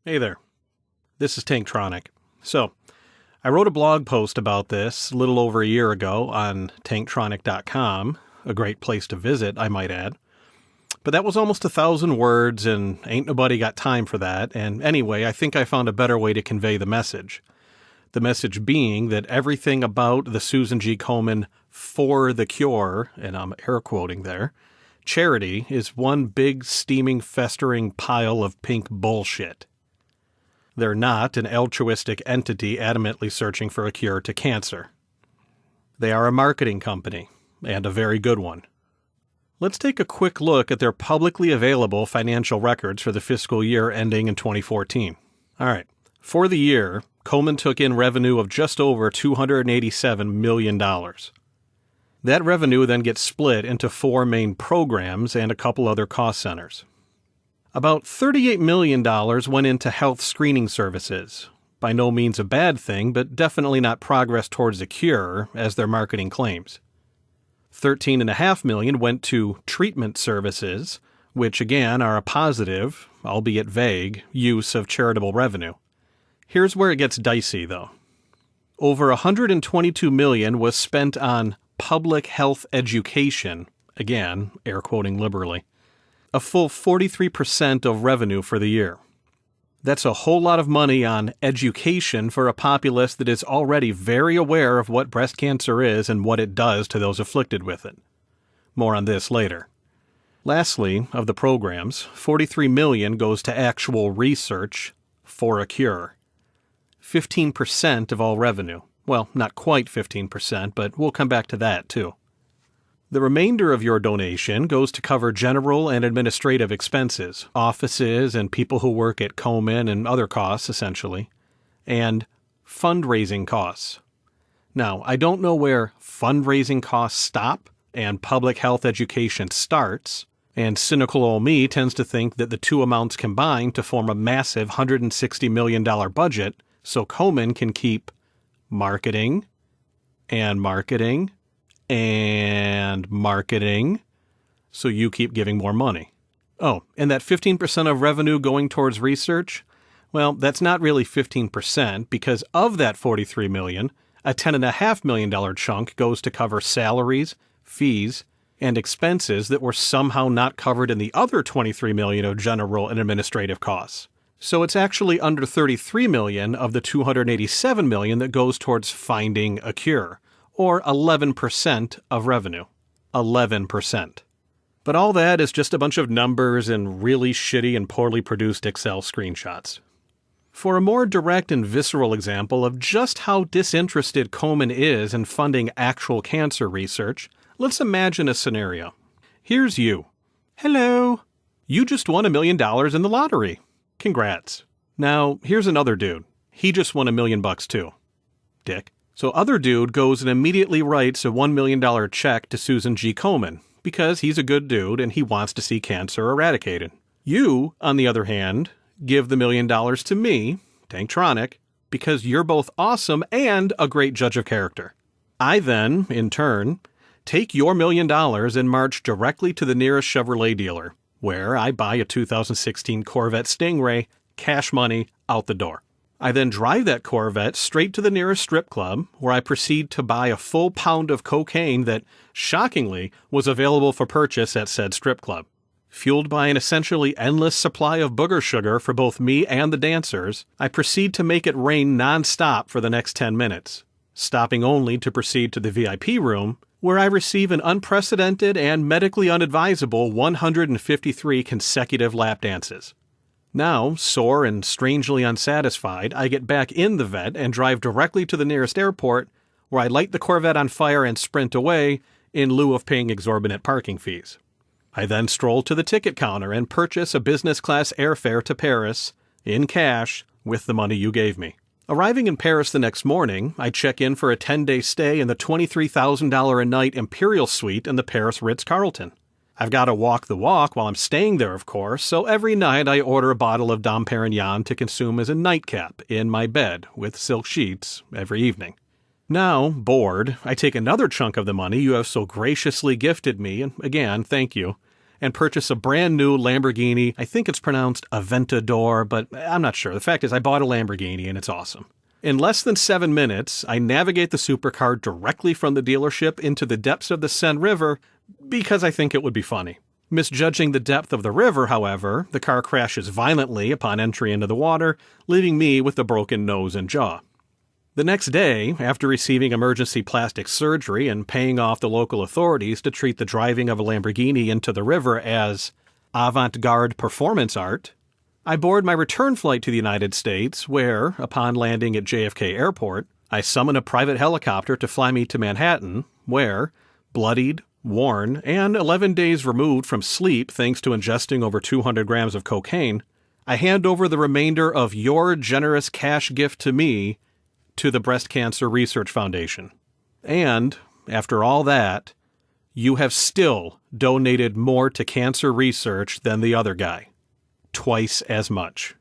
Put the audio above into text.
Hey there, this is Tanktronic. So, I wrote a blog post about this a little over a year ago on tanktronic.com, a great place to visit, I might add. But that was almost 1,000 words, and ain't nobody got time for that, and anyway, I think I found a better way to convey the message. The message being that everything about the Susan G. Komen For the Cure, and I'm air quoting there, charity is one big, steaming, festering pile of pink bullshit. They're not an altruistic entity adamantly searching for a cure to cancer. They are a marketing company, and a very good one. Let's take a quick look at their publicly available financial records for the fiscal year ending in 2014. All right, for the year, Komen took in revenue of just over $287 million. That revenue then gets split into 4 main programs and a couple other cost centers. About $38 million went into health screening services. By no means a bad thing, but definitely not progress towards a cure, as their marketing claims. $13.5 million went to treatment services, which again are a positive, albeit vague, use of charitable revenue. Here's where it gets dicey, though. Over $122 million was spent on public health education, again, air quoting liberally. A full 43% of revenue for the year. That's a whole lot of money on education for a populace that is already very aware of what breast cancer is and what it does to those afflicted with it. More on this later. Lastly, of the programs, $43 million goes to actual research for a cure. 15% of all revenue. Well, not quite 15%, but we'll come back to that too. The remainder of your donation goes to cover general and administrative expenses, offices and people who work at Komen and other costs, essentially, and fundraising costs. Now, I don't know where fundraising costs stop and public health education starts, and cynical old me tends to think that the two amounts combine to form a massive $160 million budget so Komen can keep marketing and marketing and marketing, so you keep giving more money. Oh, and that 15% of revenue going towards research? Well, that's not really 15%, because of that $43 million, a $10.5 million chunk goes to cover salaries, fees, and expenses that were somehow not covered in the other $23 million of general and administrative costs. So it's actually under $33 million of the $287 million that goes towards finding a cure. Or 11% of revenue. 11%. But all that is just a bunch of numbers and really shitty and poorly produced Excel screenshots. For a more direct and visceral example of just how disinterested Komen is in funding actual cancer research, let's imagine a scenario. Here's you. Hello. You just won $1 million in the lottery. Congrats. Now, here's another dude. He just won $1 million too. Dick. So other dude goes and immediately writes a $1 million check to Susan G. Komen because he's a good dude and he wants to see cancer eradicated. You, on the other hand, give the $1 million to me, Tanktronic, because you're both awesome and a great judge of character. I then, in turn, take your $1 million and march directly to the nearest Chevrolet dealer, where I buy a 2016 Corvette Stingray, cash money, out the door. I then drive that Corvette straight to the nearest strip club, where I proceed to buy a full pound of cocaine that, shockingly, was available for purchase at said strip club. Fueled by an essentially endless supply of booger sugar for both me and the dancers, I proceed to make it rain non-stop for the next 10 minutes, stopping only to proceed to the VIP room, where I receive an unprecedented and medically unadvisable 153 consecutive lap dances. Now, sore and strangely unsatisfied, I get back in the vet and drive directly to the nearest airport, where I light the Corvette on fire and sprint away in lieu of paying exorbitant parking fees. I then stroll to the ticket counter and purchase a business-class airfare to Paris, in cash, with the money you gave me. Arriving in Paris the next morning, I check in for a 10-day stay in the $23,000 a night Imperial Suite in the Paris Ritz-Carlton. I've got to walk the walk while I'm staying there, of course, so every night I order a bottle of Dom Perignon to consume as a nightcap in my bed with silk sheets every evening. Now, bored, I take another chunk of the money you have so graciously gifted me, and again, thank you, and purchase a brand new Lamborghini. I think it's pronounced Aventador, but I'm not sure. The fact is, I bought a Lamborghini and it's awesome. In less than 7 minutes, I navigate the supercar directly from the dealership into the depths of the Seine River because I think it would be funny. Misjudging the depth of the river, however, the car crashes violently upon entry into the water, leaving me with a broken nose and jaw. The next day, after receiving emergency plastic surgery and paying off the local authorities to treat the driving of a Lamborghini into the river as avant-garde performance art, I board my return flight to the United States where, upon landing at JFK Airport, I summon a private helicopter to fly me to Manhattan, where, bloodied, worn, and 11 days removed from sleep thanks to ingesting over 200 grams of cocaine, I hand over the remainder of your generous cash gift to me to the Breast Cancer Research Foundation. And, after all that, you have still donated more to cancer research than the other guy. Twice as much.